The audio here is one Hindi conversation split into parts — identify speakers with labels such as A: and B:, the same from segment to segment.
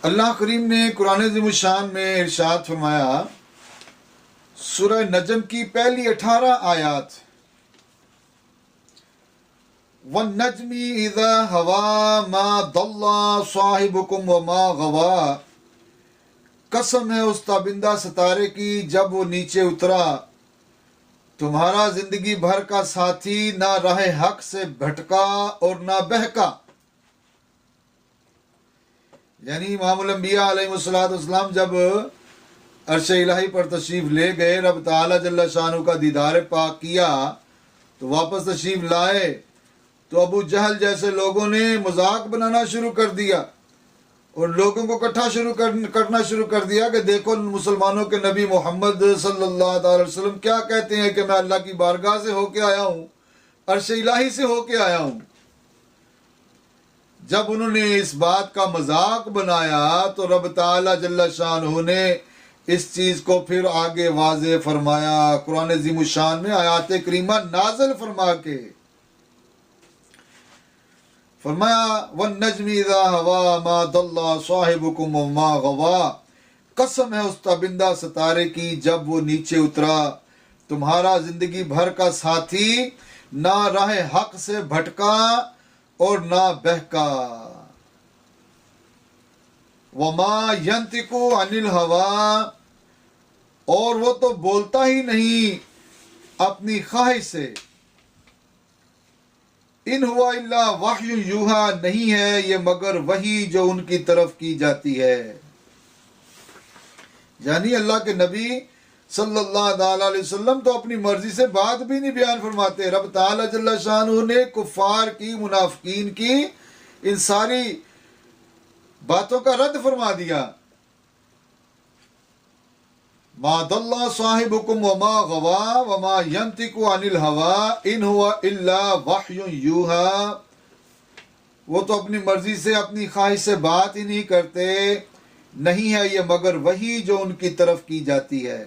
A: अल्लाह करीम ने कुरान अज़ीमुश्शान में इरशाद फरमाया, सूरह नजम की पहली 18 आयात, वन्नज्मी इज़ा हवा मा दल्ला साहिबुकुम व मा गवा। कसम है उस ताबिंदा सितारे की जब वो नीचे उतरा, तुम्हारा जिंदगी भर का साथी ना राह हक से भटका और ना बहका। यानी इमामुल अंबिया अलैहिस्सलाम जब अर्श इलाही पर तशरीफ ले गए, रब ताला जल्ला शानु का दीदार पाक किया तो वापस तशरीफ लाए तो अबू जहल जैसे लोगों ने मजाक बनाना शुरू कर दिया और लोगों को इकट्ठा करना शुरू कर दिया कि देखो मुसलमानों के नबी मोहम्मद सल्लल्लाहु अलैहि वसल्लम क्या कहते हैं कि मैं अल्लाह की बारगाह से होके आया हूँ, अर्श इलाही से होके आया हूँ। जब उन्होंने इस बात का मजाक बनाया तो रब ताला जल्ला शानहू ने इस चीज को फिर आगे वाज़े फरमाया, कुरान अज़ीमुश्शान में आयात करीमा नाज़िल फरमा के फरमाया, वन्नज्मी इज़ा हवा मा दल्ला साहिबुकुम व मा गवा। कसम है उस ताबिंदा सितारे की जब वो नीचे उतरा, तुम्हारा जिंदगी भर का साथी ना राह हक से भटका और ना बहका। वमा यंतिकु अनिल हवा, और वो तो बोलता ही नहीं अपनी ख्वाहिश से। इन हुआ इल्ला वह्यु यूहा, नहीं है ये मगर वही जो उनकी तरफ की जाती है। यानी अल्लाह के नबी सल्लल्लाहु अलैहि वसल्लम तो अपनी मर्जी से बात भी नहीं बयान फरमाते। रब ताला जल्ला शानहू ने कुफार की, मुनाफिकीन की इन सारी बातों का रद्द फरमा दिया। मा दल्ला साहिबुकुम व मा गवा व मा यंतिकु अनिल हवा इन हुआ इल्ला वह्यु यूहा। वो तो अपनी मर्जी से, अपनी ख्वाहिश से बात ही नहीं करते, नहीं है ये मगर वही जो उनकी तरफ की जाती है।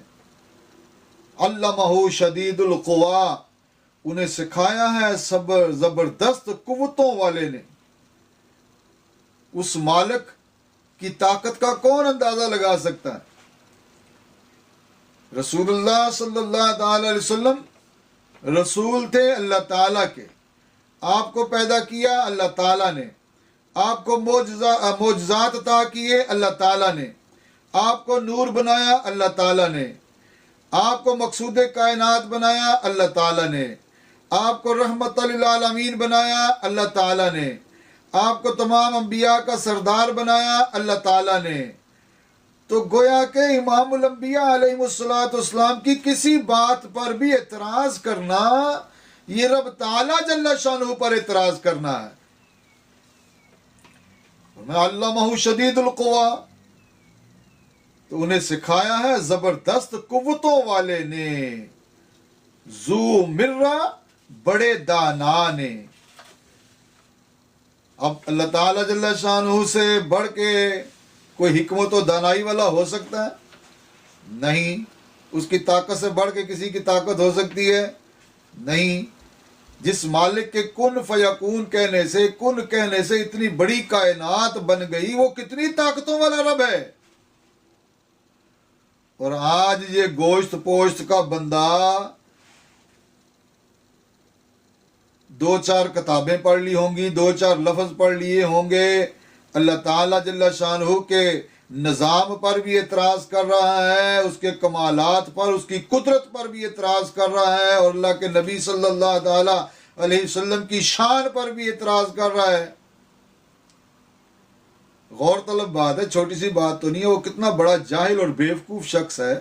A: अल्लमहु शदीदुल क़ुवा, उन्हें सिखाया है सब्र जबरदस्त कुव्वतों वाले ने। उस मालिक की ताकत का कौन अंदाजा लगा सकता है। रसूलुल्लाह सल्लल्लाहु अलैहि वसल्लम रसूल थे अल्लाह ताला के, आपको पैदा किया अल्लाह ताला ने, आपको मोजज़ात अता किए अल्लाह ताला ने, आपको नूर बनाया अल्लाह ताला ने, आपको मकसूद कायनात बनाया अल्लाह ताला ने, आपको रहमतुल लिल आलमीन बनाया अल्लाह ताला ने, आपको तमाम अंबिया का सरदार बनाया अल्लाह ताला ने। तो गोया के इमामुल अंबिया अलैहिस्सलाम की किसी बात पर भी एतराज करना, ये रब ताला जल्ला शानहू पर एतराज करना है। अल्लामहु शदीदुल क़ुवा, तो उन्हें सिखाया है जबरदस्त कुव्वतों वाले ने, जू मिर्रा, बड़े दाना ने। अब अल्लाह ताला जल्ला शानहू से बढ़ के कोई हिकमत और दानाई वाला हो सकता है? नहीं। उसकी ताकत से बढ़ के किसी की ताकत हो सकती है? नहीं। जिस मालिक के कुन फयकून कहने से, कुन कहने से इतनी बड़ी कायनात बन गई, वो कितनी ताकतों वाला रब है। और आज ये गोश्त पोश्त का बंदा 2-4 किताबें पढ़ ली होंगी, 2-4 लफ्ज पढ़ लिए होंगे, अल्लाह ताला जल्ला शानहू के निज़ाम पर भी एतराज़ कर रहा है, उसके कमालात पर, उसकी कुदरत पर भी एतराज़ कर रहा है, और अल्लाह के नबी सल्लल्लाहु अलैहि वसल्लम की शान पर भी एतराज़ कर रहा है। गौर तलब बात है, छोटी सी बात तो नहीं है। वो कितना बड़ा जाहिल और बेवकूफ़ शख्स है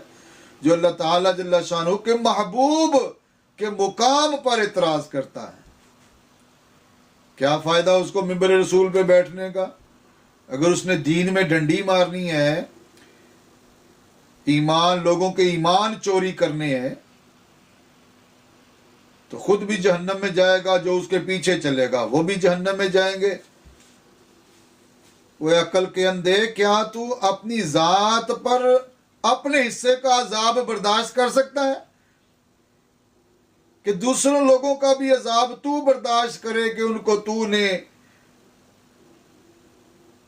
A: जो अल्लाह ताला जल्ला शानहू के महबूब के मुकाम पर एतराज़ करता है। क्या फ़ायदा उसको मिंबर रसूल पे बैठने का? अगर उसने दीन में डंडी मारनी है, ईमान, लोगों के ईमान चोरी करने हैं, तो खुद भी जहन्नम में जाएगा, जो उसके पीछे चलेगा वो भी जहन्नम में जाएंगे। वो अक्ल के अंधे, क्या तू अपनी जात पर अपने हिस्से का अजाब बर्दाश्त कर सकता है कि दूसरों लोगों का भी अजाब तू बर्दाश्त करे कि उनको तूने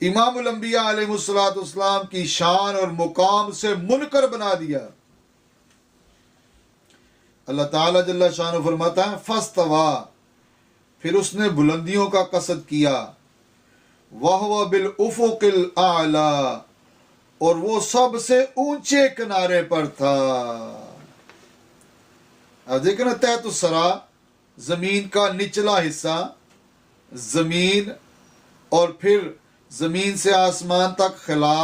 A: इमामुल अंबिया अलैहिस्सलाम की शान और मुकाम से मुनकर बना दिया। अल्लाह ताला जल्ला शान फरमाता है फस्तवा, फिर उसने बुलंदियों का कसद किया, वह बिल उफुकिल आला, और वो सबसे ऊंचे किनारे पर था। अब देखो ना, तहत सरा, जमीन का निचला हिस्सा, जमीन, और फिर जमीन से आसमान तक खिला,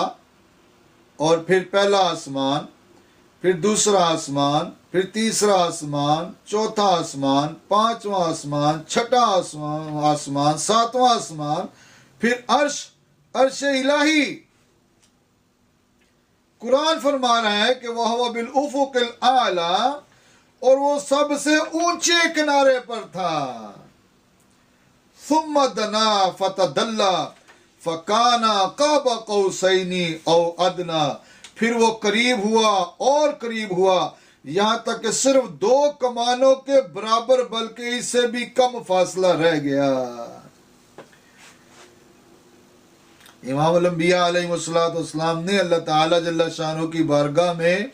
A: और फिर पहला आसमान, फिर दूसरा आसमान, फिर तीसरा आसमान, चौथा आसमान, पांचवा आसमान, छठा आसमान, सातवां आसमान, फिर अर्श इलाही। कुरान फरमा रहा है कि वह बिल उफुकिल आला, और वो सबसे ऊंचे किनारे पर था। सुम्मा दना फतदल्ला फकाना काब कौसैनी औ अदना, फिर वो करीब हुआ और करीब हुआ, यहां तक कि सिर्फ 2 कमानों के बराबर, बल्कि इससे भी कम फासला रह गया। इमामुल अंबिया अलैहिस्सलाम ने अल्लाह ताला जल्ला शानो की बारगाह में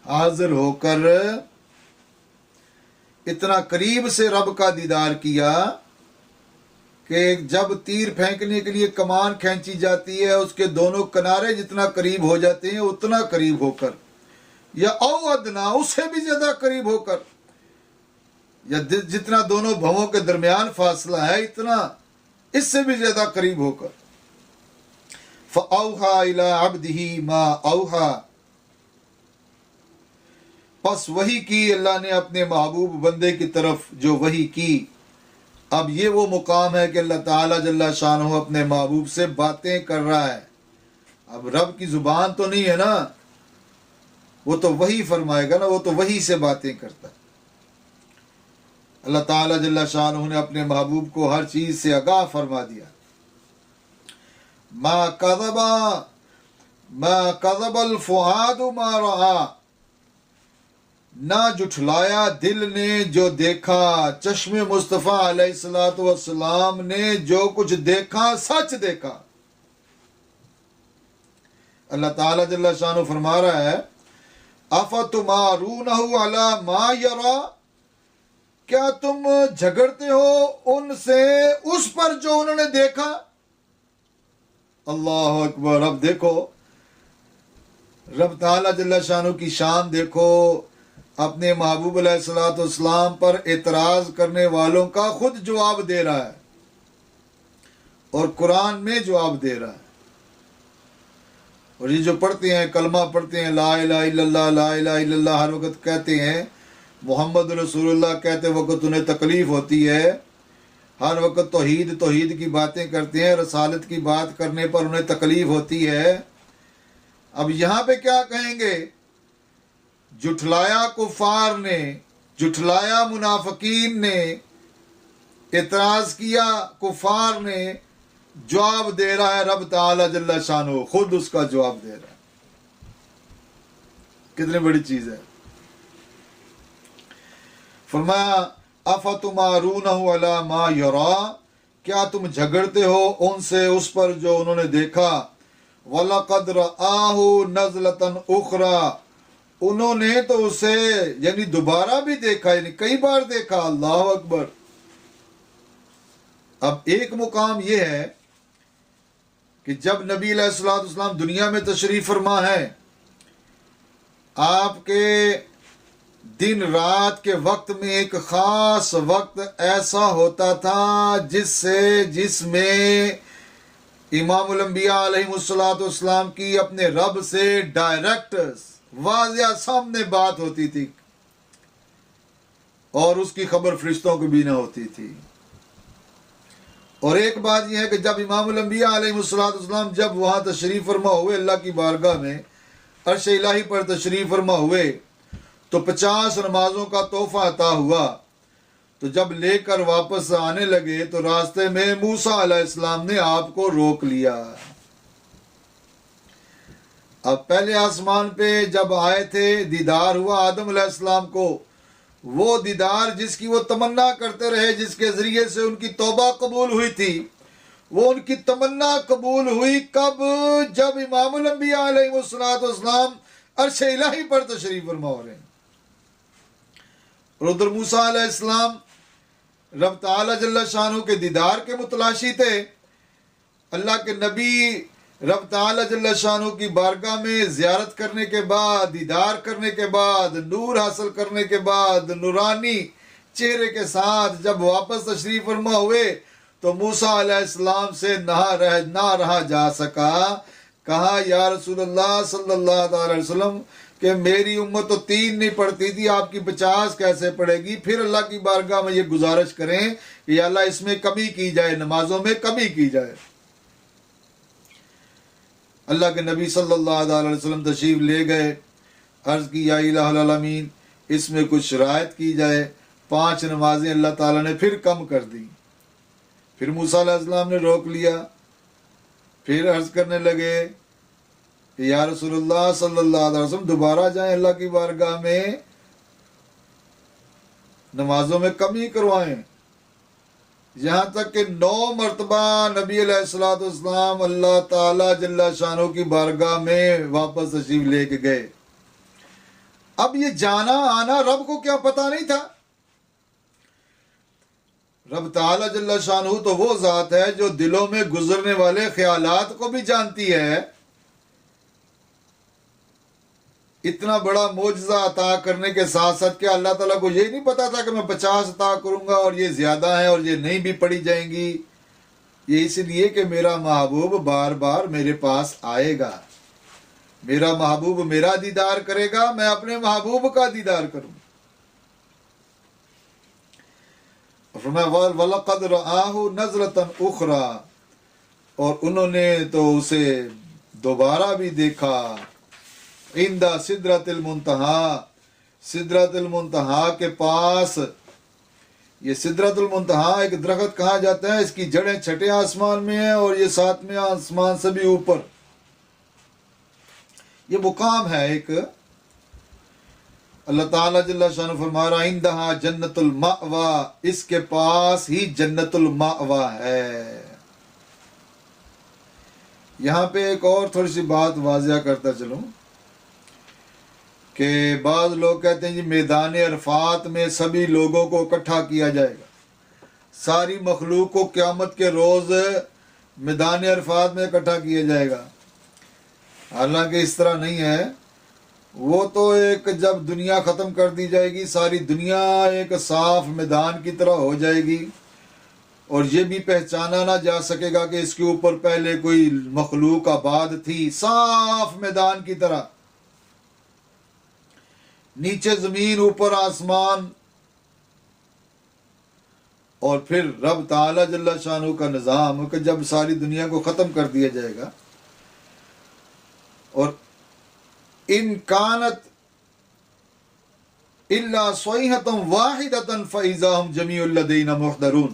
A: हाजिर होकर इतना करीब से रब का दीदार किया कि जब तीर फेंकने के लिए कमान खींची जाती है, उसके दोनों किनारे जितना करीब हो जाते हैं, उतना करीब होकर, या औ अदना, उससे भी ज्यादा करीब होकर, या जितना दोनों भवों के दरमियान फासला है, इतना इससे भी ज्यादा करीब होकर। फ़अौहा इला अब्दिही मा औहा, बस वही की अल्लाह ने अपने महबूब बंदे की तरफ जो वही की। अब ये वो मुकाम है कि अल्लाह ताला जल्ला शानहू अपने महबूब से बातें कर रहा है। अब रब की जुबान तो नहीं है ना, वो तो वही फरमाएगा ना, वो तो वही से बातें करता है। अल्लाह ताला जल्ला शानहू ने अपने महबूब को हर चीज से आगाह फरमा दिया। मा कज़बल फुआदु मा रआ, ना जुठलाया दिल ने जो देखा, चश्मे मुस्तफ़ा अलैहिस्सलातु वस्सलाम ने जो कुछ देखा, सच देखा। अल्लाह ताला जल्ला शानु फरमा रहा है, अफतुमारूनहु अला मा यरा, क्या तुम झगड़ते हो उनसे उस पर जो उन्होंने देखा। अल्लाह अकबर। अब देखो रब ताला जल्ला शानु की शान देखो, अपने महबूब अलैहिस्सलाम पर एतराज करने वालों का खुद जवाब दे रहा है और कुरान में जवाब दे रहा है। और ये जो पढ़ते हैं, कलमा पढ़ते हैं, ला इलाहा इल्लल्लाह, ला इलाहा इल्लल्लाह, हर वक्त कहते हैं मोहम्मद रसूलुल्लाह, कहते वक्त उन्हें तकलीफ होती है, हर वक्त तौहीद तौहीद की बातें करते हैं, रसालत की बात करने पर उन्हें तकलीफ होती है। अब यहाँ पे क्या कहेंगे, जुठलाया कुफार ने, जुठलाया मुनाफिकीन ने, इतराज किया कुफार ने, जवाब दे रहा है रब ताला जल्ला शानो, खुद उसका जवाब दे रहा है। कितनी बड़ी चीज है। फरमाया अफतुमारूनहु अला मा यरा, क्या तुम झगड़ते हो उनसे उस पर जो उन्होंने देखा। वलक़द रआहु नज़लतन उखरा, उन्होंने तो उसे यानी दोबारा भी देखा, यानी कई बार देखा। अल्लाह अकबर। अब एक मुकाम यह है कि जब नबी अलैहिस्सलाम दुनिया में तशरीफ फरमा है, आपके दिन रात के वक्त में एक खास वक्त ऐसा होता था जिसमें इमामुल अंबिया अलैहिस्सलाम की अपने रब से डायरेक्ट वाज़िया सामने बात होती थी और उसकी खबर फरिश्तों को भी ना होती थी। और एक बात यह है कि जब इमामुल अंबिया अलैहिस्सलाम जब वहाँ तशरीफ़ फरमा हुए अल्लाह की बारगाह में, अर्श इलाही पर तशरीफ़ फरमा हुए, तो 50 नमाजों का तोहफा अता हुआ। तो जब लेकर वापस आने लगे तो रास्ते में मूसा अलैहिस्सलाम ने आपको रोक लिया। अब पहले आसमान पे जब आए थे, दीदार हुआ आदम अलैहिस्सलाम को, वो दीदार जिसकी वो तमन्ना करते रहे, जिसके जरिए से उनकी तौबा कबूल हुई थी, वो उनकी तमन्ना कबूल हुई कब? जब इमामुल अंबिया अलैहिस्सलाम अर्श इलाही पर तशरीफ फरमा हो रहे हैं। और उधर मूसा अलैहिस्सलाम रब ताला जल्ला शानहू के दीदार के मुतलाशी थे। अल्लाह के नबी रब ताला जल्ला शानहू की बारगाह में ज़ियारत करने के बाद, दीदार करने के बाद, नूर हासिल करने के बाद, नूरानी चेहरे के साथ जब वापस तशरीफ फरमा हुए तो मूसा अलैहिस्सलाम से ना रहा जा सका। कहा या रसूलुल्लाह सल्लल्लाहु अलैहि वसल्लम कि मेरी उम्मत तो 3 नहीं पढ़ती थी, आपकी 50 कैसे पड़ेगी? फिर अल्लाह की बारगाह में ये गुजारिश करें कि अल्लाह इसमें कमी की जाए, नमाजों में कमी की जाए। अल्लाह के नबी सल्लल्लाहु अलैहि वसल्लम तशरीफ ले गए, अर्ज़ की या इलाहुल आलमीन इसमें कुछ शराइत की जाए। 5 नमाजें अल्लाह ताला ने फिर कम कर दी। फिर मूसा अलैहिस्सलाम ने रोक लिया। फिर अर्ज़ करने लगे या रसूलुल्लाह सल्लल्लाहु अलैहि वसल्लम दोबारा जाएं अल्लाह की बारगाह में, नमाजों में कमी करवाएं। यहाँ तक कि 9 मरतबा नबी अलैहिस्सलाम अल्लाह ताला जल्ला शानो की बारगाह में वापस तशरीफ लेके गए। अब ये जाना आना रब को क्या पता नहीं था? रब ताला जल्ला शानहू तो वो ज़ात है जो दिलों में गुजरने वाले ख्यालात को भी जानती है। इतना बड़ा मोजज़ा अता करने के साथ साथ क्या अल्लाह ताला को ये नहीं पता था कि मैं 50 अता करूंगा और ये ज़्यादा है और ये नहीं भी पढ़ी जाएंगी? ये इसलिए कि मेरा महबूब बार बार मेरे पास आएगा, मेरा महबूब मेरा दीदार करेगा, मैं अपने महबूब का दीदार करूँ। वलक़द रआहु नज़रतन उख़रा, और उन्होंने तो उसे दोबारा भी देखा। इंदा सिदरतुल मुंतहा, सिदरतुल मुंतहा के पास। ये सिदरतुल मुंतहा एक दरख्त कहा जाता है, इसकी जड़ें छठे आसमान में है और ये 7वें आसमान से भी ऊपर। ये मुकाम है एक। अल्लाह ताला जल्ला शान फरमा रहा इंदहा जन्नतुल मावा, इसके पास ही जन्नतुल मावा है। यहाँ पे एक और थोड़ी सी बात वाज़िया करता चलूं कि बाज़ लोग कहते हैं जी मैदान अरफात में सभी लोगों को इकट्ठा किया जाएगा, सारी मखलूक को क़यामत के रोज़ मैदान अरफात में इकट्ठा किया जाएगा। हालांकि इस तरह नहीं है। वो तो एक जब दुनिया ख़त्म कर दी जाएगी, सारी दुनिया एक साफ मैदान की तरह हो जाएगी और ये भी पहचाना ना जा सकेगा कि इसके ऊपर पहले कोई मखलूक आबाद थी। साफ मैदान की तरह, नीचे ज़मीन ऊपर आसमान, और फिर रब ताला जल्ला शानहू का निज़ाम कि जब सारी दुनिया को ख़त्म कर दिया जाएगा और इन कानत इल्ला स्वैहतम वाहिदतन फ़इज़ा हुम जमीउल लदैना मुहदरून,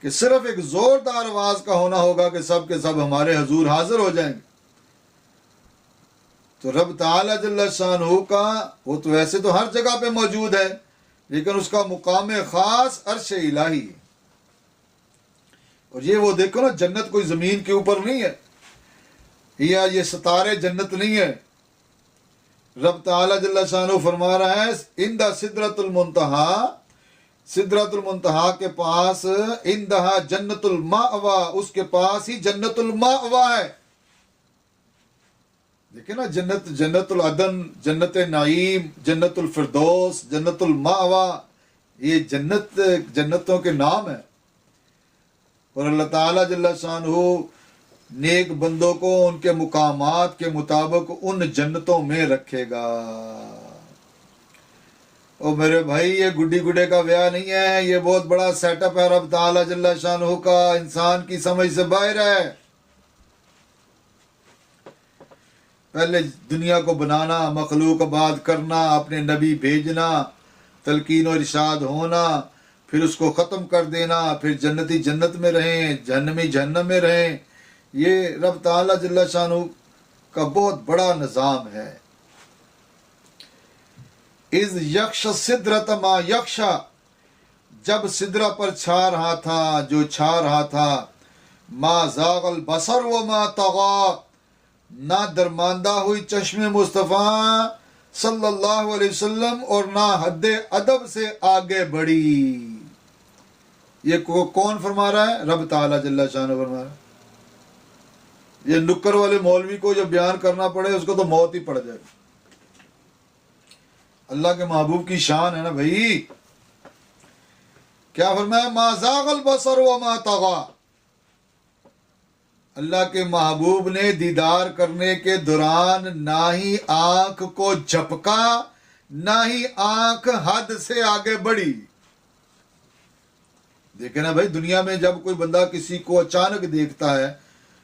A: कि सिर्फ एक ज़ोरदार आवाज़ का होना होगा कि सब के सब हमारे हजूर हाजिर हो जाएंगे। तो रब ताला जल्ला शानहू का वो तो वैसे तो हर जगह पे मौजूद है, लेकिन उसका मुकाम ख़ास अर्श इलाही है। और ये वो देखो ना, जन्नत कोई ज़मीन के ऊपर नहीं है, या ये सितारे जन्नत नहीं है। रब ताला जल्ला शानहू फरमा रहा है इंदा सिदरतुल मुंतहा, सिदरतुल मुंतहा के पास, इंदहा जन्नतुल मावा, उसके पास ही जन्नतुल मावा है। देखिए ना, जन्नत, जन्नतुल अदन, जन्नत नाईम, जन्नतुल फिरदौस, जन्नतुल मावा, ये जन्नत जन्नतों के नाम है। और अल्लाह ताला जल्ला शानहू नेक बंदों को उनके मुकामात के मुताबिक उन जन्नतों में रखेगा। ओ मेरे भाई, ये गुड्डी गुड्डे का ब्याह नहीं है, ये बहुत बड़ा सेटअप है रब ताला जल्ला शानहू का, इंसान की समझ से बाहर है। पहले दुनिया को बनाना, मखलूक आबाद करना, अपने नबी भेजना, तलकीन और इरशाद होना, फिर उसको ख़त्म कर देना, फिर जन्नती जन्नत में रहें, जहन्नमी जहन्नम में रहें। ये रब ताला जल्ला शानहू का बहुत बड़ा निज़ाम है। इज़ यक्ष सिदरत मा यक्शा, जब सिदरा पर छा रहा था जो छा रहा था, मा ज़ाग़ल बसर व मा तग़ा, ना दरमांदा हुई चश्मे मुस्तफ़ा सल्लल्लाहु अलैहि वसल्लम और ना हद अदब से आगे बढ़ी। ये कौन फरमा रहा है? रब ताला जल्ला शान फरमा रहा है। ये नुक्कर वाले मौलवी को जब बयान करना पड़े उसको तो मौत ही पड़ जाए। अल्लाह के महबूब की शान है ना भाई। क्या फरमाया? मा ज़ाग़ल बसर व मा तग़ा। अल्लाह के महबूब ने दीदार करने के दौरान ना ही आंख को झपका, ना ही आंख हद से आगे बढ़ी। देखे ना भाई, दुनिया में जब कोई बंदा किसी को अचानक देखता है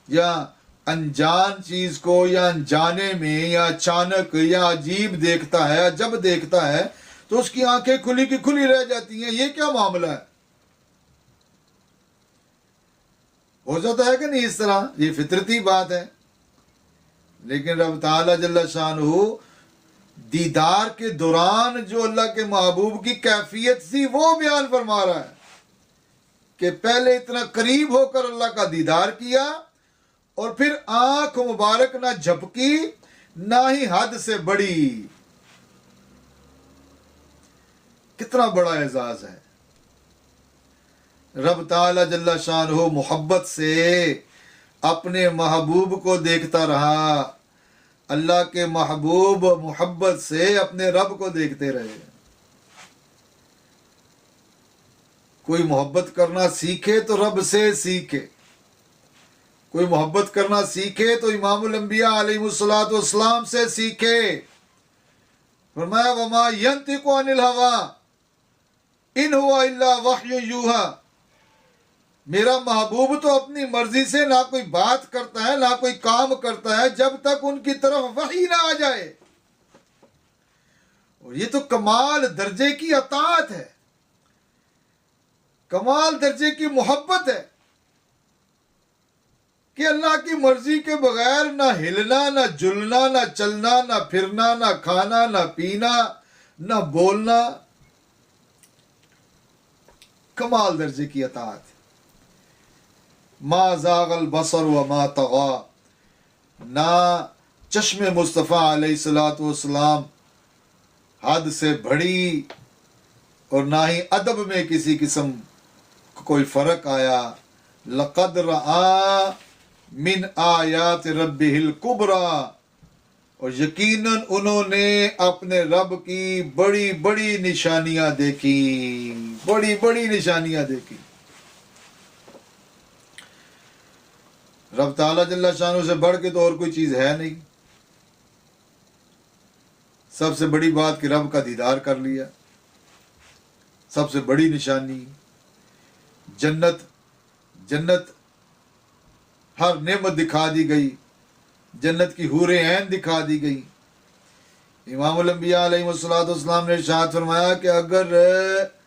A: या अनजान चीज को या अनजाने में या अचानक या अजीब देखता है, जब देखता है तो उसकी आंखें खुली की खुली रह जाती हैं। ये क्या मामला है? हो जाता है कि नहीं इस तरह? ये फितरती बात है। लेकिन रब ताला जल्ला शानहू दीदार के दौरान जो अल्लाह के महबूब की कैफियत थी वो बयान फरमा रहा है कि पहले इतना करीब होकर अल्लाह का दीदार किया और फिर आंख मुबारक ना झपकी, ना ही हद से बढ़ी। कितना बड़ा एजाज है। रब ताला जल्ला शानहू मोहब्बत से अपने महबूब को देखता रहा। अल्लाह के महबूब मोहब्बत से अपने रब को देखते रहे। कोई मोहब्बत करना सीखे तो रब से सीखे। कोई मोहब्बत करना सीखे तो इमामुल अंबिया अलैहिस्सलातु वस्सलाम से सीखे। फरमाया वमा यंतिकु अनिल हवा इन हुवा इल्ला वह्यु यूहा। मेरा महबूब तो अपनी मर्जी से ना कोई बात करता है ना कोई काम करता है जब तक उनकी तरफ वही ना आ जाए। और ये तो कमाल दर्जे की अताअत है, कमाल दर्जे की मोहब्बत है कि अल्लाह की मर्जी के बगैर ना हिलना, ना जुलना, ना चलना, ना फिरना, ना खाना, ना पीना, ना बोलना। कमाल दर्जे की अताअत। मा ज़ाग़ल बसर व मा तग़ा, ना चश्मे मुस्तफ़ा अलैहिस्सलातु वस्सलाम हद से बढ़ी और ना ही अदब में किसी किस्म कोई फर्क आया। लक़द रआ मिन आयात रब्बिहिल कुबरा, और यकीनन उन्होंने अपने रब की बड़ी बड़ी निशानियां देखी, बड़ी बड़ी निशानियां देखी। रब ताला जल्ला शानहू से बढ़ के तो और कोई चीज है नहीं। सबसे बड़ी बात कि रब का दीदार कर लिया, सबसे बड़ी निशानी। जन्नत, जन्नत हर नेमत दिखा दी गई, जन्नत की हूरे ऐन दिखा दी गई। इमामुल अंबिया अलैहिस्सलातु वस्सलाम ने इरशाद फरमाया कि अगर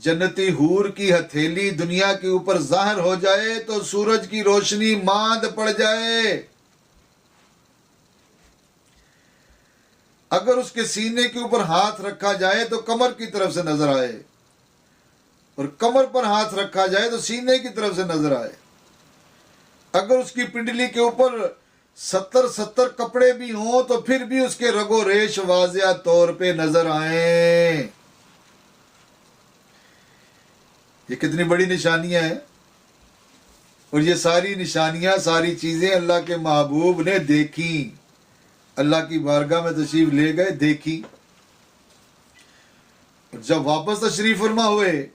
A: जन्नती हूर की हथेली दुनिया के ऊपर जाहिर हो जाए तो सूरज की रोशनी मांद पड़ जाए। अगर उसके सीने के ऊपर हाथ रखा जाए तो कमर की तरफ से नजर आए, और कमर पर हाथ रखा जाए तो सीने की तरफ से नजर आए। अगर उसकी पिंडली के ऊपर 70 कपड़े भी हों तो फिर भी उसके रगो रेश वाज़िया तौर पे नजर आए। ये कितनी बड़ी निशानियां हैं। और ये सारी निशानियां, सारी चीजें अल्लाह के महबूब ने देखी, अल्लाह की बारगाह में तशरीफ ले गए, देखी। जब वापस तशरीफ फरमा हुए,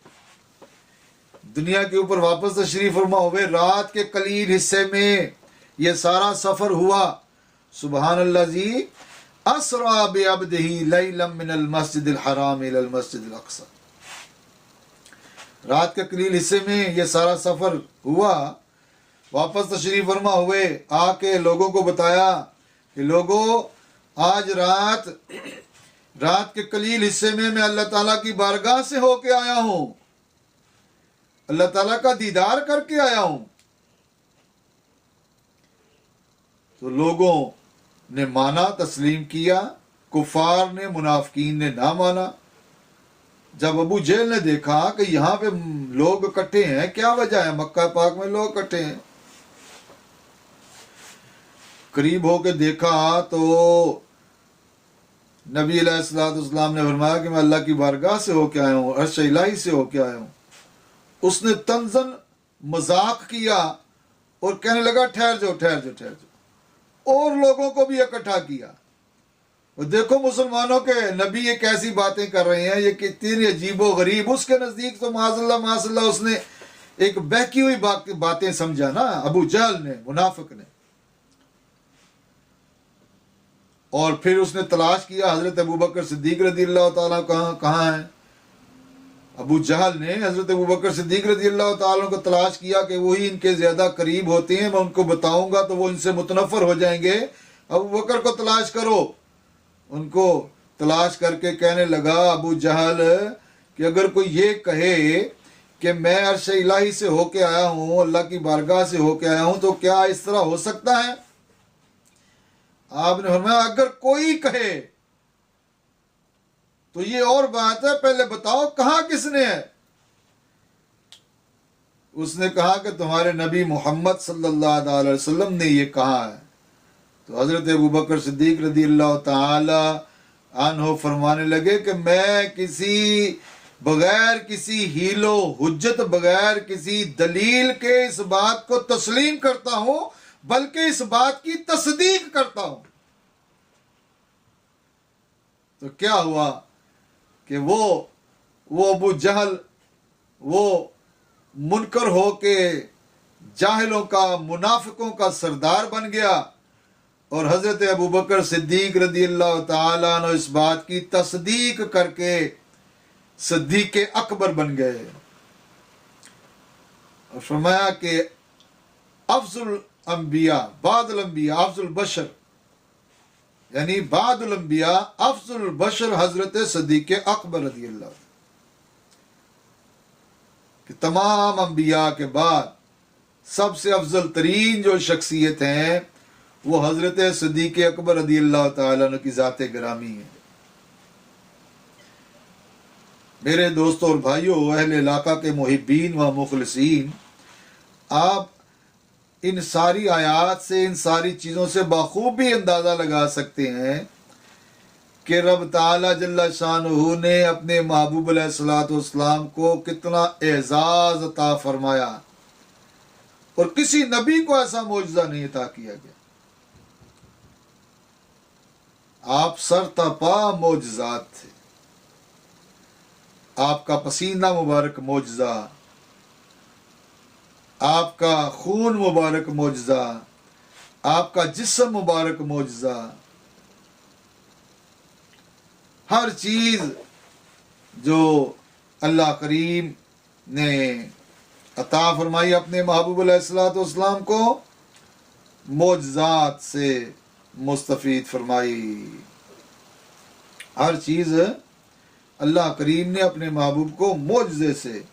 A: दुनिया के ऊपर वापस तशरीफ फरमा हुए, रात के कलील हिस्से में ये सारा सफर हुआ। सुबहान अल्लाह जी, असरा बिअब्दिही लैलम मिनल मस्जिदिल हराम इलल मस्जिदिल अक़सा। रात के कलील हिस्से में ये सारा सफर हुआ। वापस तशरीफ फरमा हुए, आके लोगों को बताया कि लोगों, आज रात के कलील हिस्से में मैं अल्लाह ताला की बारगाह से होके आया हूं, अल्लाह ताला का दीदार करके आया हूं। तो लोगों ने माना, तस्लीम किया। कुफार ने, मुनाफिकीन ने ना माना। जब अबू जेल ने देखा कि यहाँ पे लोग इकट्ठे हैं, क्या वजह है, मक्का पाक में लोग इकट्ठे हैं, करीब होके देखा तो नबी अलैहिस्सलाम ने फरमाया कि मैं अल्लाह की बारगाह से होके आया हूँ, अर्श इलाही से होके आया हूँ। उसने तंजन मजाक किया और कहने लगा ठहर जाओ ठहर जाओ ठहर जाओ, और लोगों को भी इकट्ठा किया। और देखो मुसलमानों के नबी ये कैसी बातें कर रहे हैं, ये कितनी अजीबो गरीब। उसके नजदीक तो माज़अल्लाह उसने एक बहकी हुई बातें समझा ना, अबू जहल ने, मुनाफिक ने। और फिर उसने तलाश किया हजरत अबू बकर सिद्दीक रज़ियल्लाहु ताला कहाँ है। अबू जहल ने हजरत अबू बकर सिद्दीक रज़ियल्लाहु ताला को तलाश किया कि वही इनके ज्यादा करीब होते हैं, मैं उनको बताऊंगा तो वो इनसे मुतनफर हो जाएंगे। अबू बकर को तलाश करो। उनको तलाश करके कहने लगा अबू जहल कि अगर कोई ये कहे कि मैं अर्श इलाही से होके आया हूँ, अल्लाह की बारगाह से होके आया हूँ, तो क्या इस तरह हो सकता है? आपने फरमाया अगर कोई कहे तो ये और बात है, पहले बताओ कहा किसने है। उसने कहा कि तुम्हारे नबी मोहम्मद सल्लल्लाहु अलैहि वसल्लम ने ये कहा है। तो हजरत अबू बकर सिद्दीक रज़ियल्लाहु ताला अन्हु फरमाने लगे कि मैं बगैर किसी हीलो हुज्जत, बगैर किसी दलील के इस बात को तस्लीम करता हूं, बल्कि इस बात की तस्दीक करता हूं। तो क्या हुआ कि वो अबू जहल वो मुनकर हो के जाहिलों का, मुनाफिकों का सरदार बन गया, और हजरत अबू बकर सिद्दीक रज़ियल्लाहु ताला अन्हु इस बात की तस्दीक करके सिद्दीक अकबर बन गए। और फरमाया कि अफजुल अंबिया बादुल अंबिया अफजुल बशर, यानी बादुल अंबिया अफजुल बशर हजरत सिद्दीक अकबर रज़ियल्लाहु, कि तमाम अंबिया के बाद सबसे अफजल तरीन जो शख्सियत हैं वो हजरत सिद्दीक अकबर रज़ियल्लाहु ताला अन्हु की ज़ाते गिरामी है। मेरे दोस्तों और भाइयों, अहले इलाका के मुहिब्बीन व मुखलिसीन, आप इन सारी आयात से, इन सारी चीज़ों से बाखूबी अंदाज़ा लगा सकते हैं कि रब ताला जल्ला शानुहु ने अपने महबूब अलैहिस्सलातु वस्सलाम को कितना एजाज़ अता फरमाया, और किसी नबी को ऐसा मौजज़ा नहीं अता किया गया। आप सरतपा मौजज़ात थे। आपका पसीना मुबारक मौजज़ा, आपका खून मुबारक मौजज़ा, आपका जिस्म मुबारक मौजज़ा, हर चीज़ जो अल्लाह करीम ने अता फरमाई अपने महबूब अलैहिस्सलातु वस्सलाम को, मौजज़ात से मुस्तफ़ीद फरमाई। हर चीज़ अल्लाह करीम ने अपने महबूब को मौजज़े से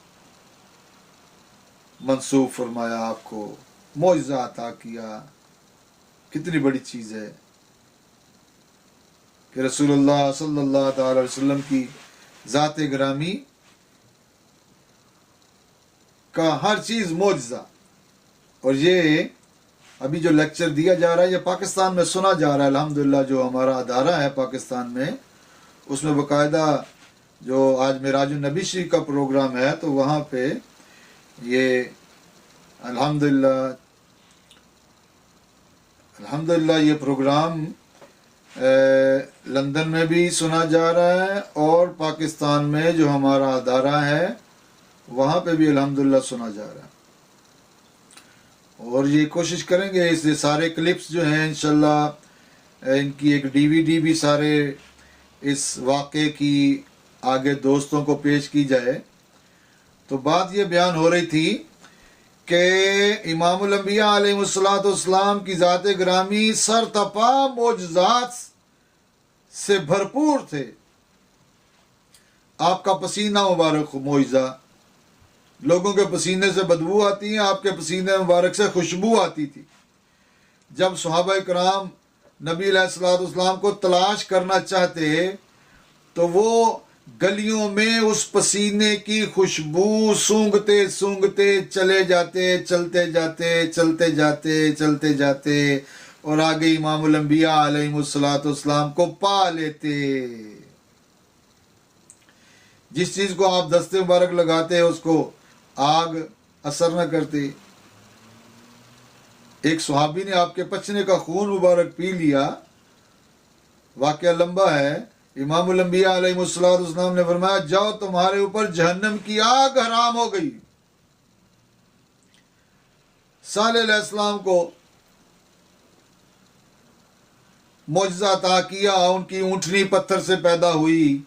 A: मंसूब फरमाया, आपको मौजज़ा अता किया। कितनी बड़ी चीज़ है कि रसूलुल्लाह सल्लल्लाहु अलैहि वसल्लम की ज़ाते गिरामी का हर चीज़ मौजज़ा। और ये अभी जो लेक्चर दिया जा रहा है, ये पाकिस्तान में सुना जा रहा है अल्हम्दुलिल्लाह। जो हमारा अदारा है पाकिस्तान में, उसमें बाकायदा जो आज मेराजुन नबी शरीफ का प्रोग्राम है, तो वहाँ पे ये अल्हम्दुलिल्लाह ये प्रोग्राम लंदन में भी सुना जा रहा है, और पाकिस्तान में जो हमारा अदारा है वहाँ पे भी अल्हम्दुलिल्लाह सुना जा रहा है। और ये कोशिश करेंगे इस सारे क्लिप्स जो हैं इंशाल्लाह इनकी एक डीवीडी भी सारे इस वाक़े की आगे दोस्तों को पेश की जाए। तो बात ये बयान हो रही थी कि इमामुल अंबिया अलैहिस्सलातु वस्सलाम की ज़ाते गिरामी सरतपा मौजज़ात से भरपूर थे। आपका पसीना मुबारक मौजज़ा, लोगों के पसीने से बदबू आती है, आपके पसीने मुबारक से खुशबू आती थी। जब सहाबा कराम नबी अलैहिस्सलातु वस्सलाम को तलाश करना चाहते तो वो गलियों में उस पसीने की खुशबू सूंघते सूंघते चले जाते, चलते जाते, चलते जाते, चलते जाते, और आगे इमामुल अंबिया अलैहिस्सलाम को पा लेते। जिस चीज को आप दस्ते मुबारक लगाते हैं उसको आग असर न करती। एक सहाबी ने आपके पचने का खून मुबारक पी लिया, वाकया लंबा है। इमामुल अंबिया अलैहिस्सलाम ने फरमाया, जाओ तुम्हारे ऊपर जहन्नम की आग हराम हो गई। सालेह अलैहिस्सलाम को मौजज़ा अता किया, उनकी ऊँटनी पत्थर से पैदा हुई।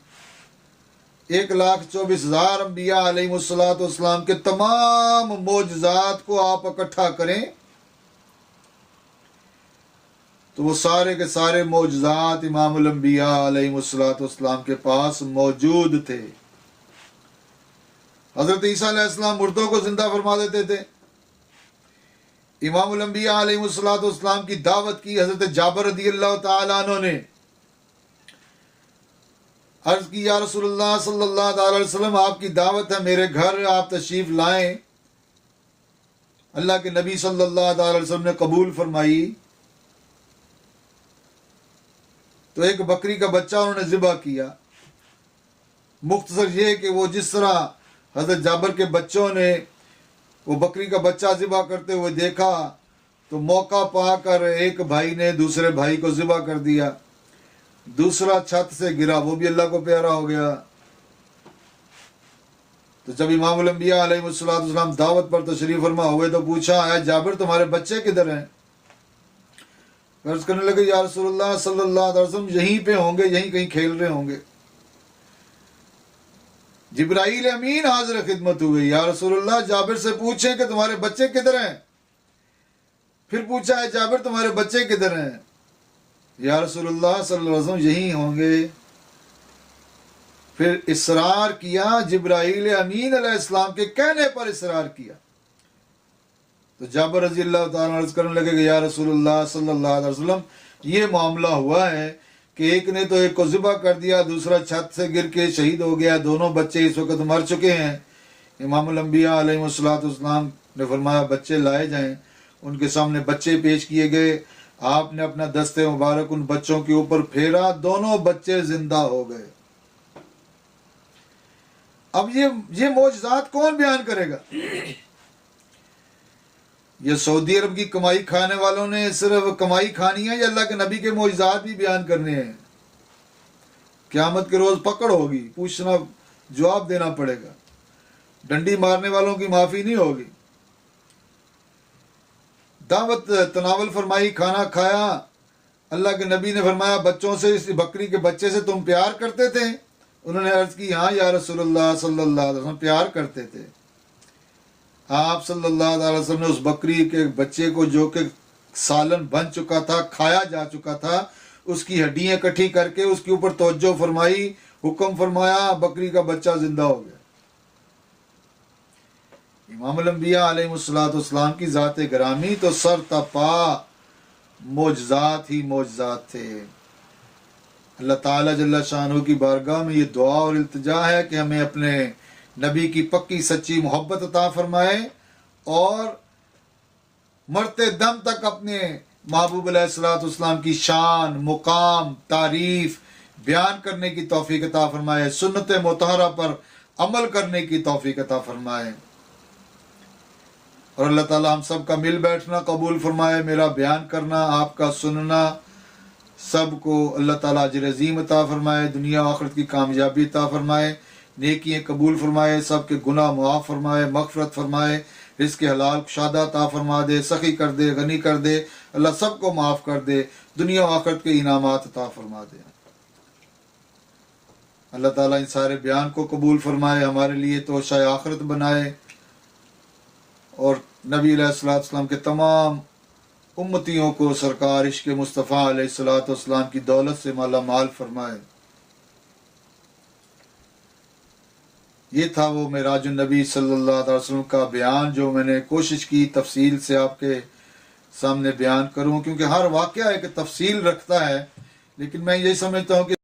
A: 1,24,000 अंबिया अलैहिस्सलाम के तमाम मौजज़ात को आप इकट्ठा करें तो वो सारे के सारे मौजज़ात इमामुल अंबिया अलैहिस्सलाम के पास मौजूद थे। हज़रत ईसा अलैहिस्सलाम मुर्दों को जिंदा फरमा देते थे। इमामुल अंबिया अलैहिस्सलाम की दावत की हज़रत जाबिर रज़ियल्लाहु ताला अन्हु ने। अर्ज की, या रसूलुल्लाह सल्लल्लाहु अलैहि वसल्लम, आपकी दावत है मेरे घर, आप तशरीफ लाएं। अल्लाह के नबी सल्लल्लाहु अलैहि वसल्लम ने कबूल फरमाई। तो एक बकरी का बच्चा उन्होंने ज़िबा किया। मुख्तसर ये कि वो जिस तरह हज़रत जाबिर के बच्चों ने वो बकरी का बच्चा ज़िबा करते हुए देखा तो मौका पाकर एक भाई ने दूसरे भाई को ज़िबा कर दिया। दूसरा छत से गिरा, वो भी अल्लाह को प्यारा हो गया। तो जब इमामुल अंबिया अलैहिस्सलाम दावत पर तशरीफ फरमा हुए तो पूछा, आया जाबिर तुम्हारे बच्चे किधर हैं? अर्ज करने लगे, या रसूलुल्लाह सल्लल्लाहु अलैहि वसल्लम यहीं पे होंगे, यहीं कहीं खेल रहे होंगे। जिब्राईल अमीन हाजिर खिदमत हुए, या रसूलुल्लाह जाबिर से पूछें कि तुम्हारे बच्चे किधर हैं। फिर पूछा, है जाबिर तुम्हारे बच्चे किधर हैं? या रसूलुल्लाह सल्लल्लाहु अलैहि वसल्लम यहीं होंगे। फिर इसरार किया, जिब्राईल अमीन अलैहिस्सलाम के कहने पर इसरार किया। तो जाबिर रज़ियल्लाहु ताला अर्ज करने लगे कि या रसूलुल्लाह सल्लल्लाहु अलैहि वसल्लम, ये मामला हुआ है कि एक ने तो एक को ज़िबा कर दिया, दूसरा छत से गिर के शहीद हो गया, दोनों बच्चे इस वक्त मर चुके हैं। इमामुल अंबिया अलैहिस्सलाम ने फरमाया बच्चे लाए जाएं। उनके सामने बच्चे पेश किए गए। आपने अपना दस्ते मुबारक उन बच्चों के ऊपर फेरा, दोनों बच्चे जिंदा हो गए। अब ये मौजज़ात कौन बयान करेगा? ये सऊदी अरब की कमाई खाने वालों ने सिर्फ कमाई खानी है या अल्लाह के नबी के मौजज़ात भी बयान करने हैं? क़यामत के रोज पकड़ होगी, पूछना जवाब देना पड़ेगा। डंडी मारने वालों की माफी नहीं होगी। दावत तनावल फरमाई, खाना खाया। अल्लाह के नबी ने फरमाया बच्चों से, इस बकरी के बच्चे से तुम प्यार करते थे? उन्होंने अर्ज की, हाँ या रसूलुल्लाह सल्लल्लाहु अलैहि वसल्लम प्यार करते थे। आप सल्लल्लाहु अलैहि वसल्लम ने उस बकरी के बच्चे को, जो कि सालन बन चुका था, खाया जा चुका था, उसकी हड्डियां इकट्ठी करके उसके ऊपर तवज्जो फरमाई, हुक्म फरमाया, बकरी का बच्चा जिंदा हो गया। इमामुल अंबिया अलैहिस्सलाम की ज़ात गिरामी तो सर तपा मौजज़ात ही मौजज़ात थे। अल्लाह ताला जल्ला शानहू की बारगाह में ये दुआ और इल्तिजा है कि हमें अपने नबी की पक्की सच्ची मोहब्बत अता फरमाए और मरते दम तक अपने महबूब अलैहिस्सलाम की शान, मुकाम, तारीफ बयान करने की तौफीक अता फरमाए, सुन्नत मुतहरा पर अमल करने की तौफीक अता फरमाए। और अल्लाह ताला हम सब का मिल बैठना कबूल फरमाए, मेरा बयान करना, आपका सुनना, सबको अल्लाह ताला अजर अज़ीम अता फरमाए, दुनिया आखिरत की कामयाबी अता फरमाए, नेकियां कबूल फरमाए, सबके गुनाह मुआफ़ फरमाए, मग़फ़िरत फरमाए, रिज़्क़ हलाल कुशादा अता फरमा दे, सखी कर दे, गनी कर दे, अल्लाह सबको माफ़ कर दे, दुनिया आखिरत के इनामात अता फरमा दे। अल्लाह ताला इन सारे बयान को कबूल फरमाए, हमारे लिए तोशा आखिरत बनाए और नबी अलैहिस्सलाम के तमाम उम्मतियों को सरकार इश्क़ मुस्तफ़ा अलैहिस्सलाम की दौलत से माला माल फरमाए। ये था वो मेराजुन नबी सल्लल्लाहु अलैहि वसल्लम का बयान जो मैंने कोशिश की तफसील से आपके सामने बयान करूं, क्योंकि हर वाक़या एक तफसील रखता है। लेकिन मैं ये समझता हूँ कि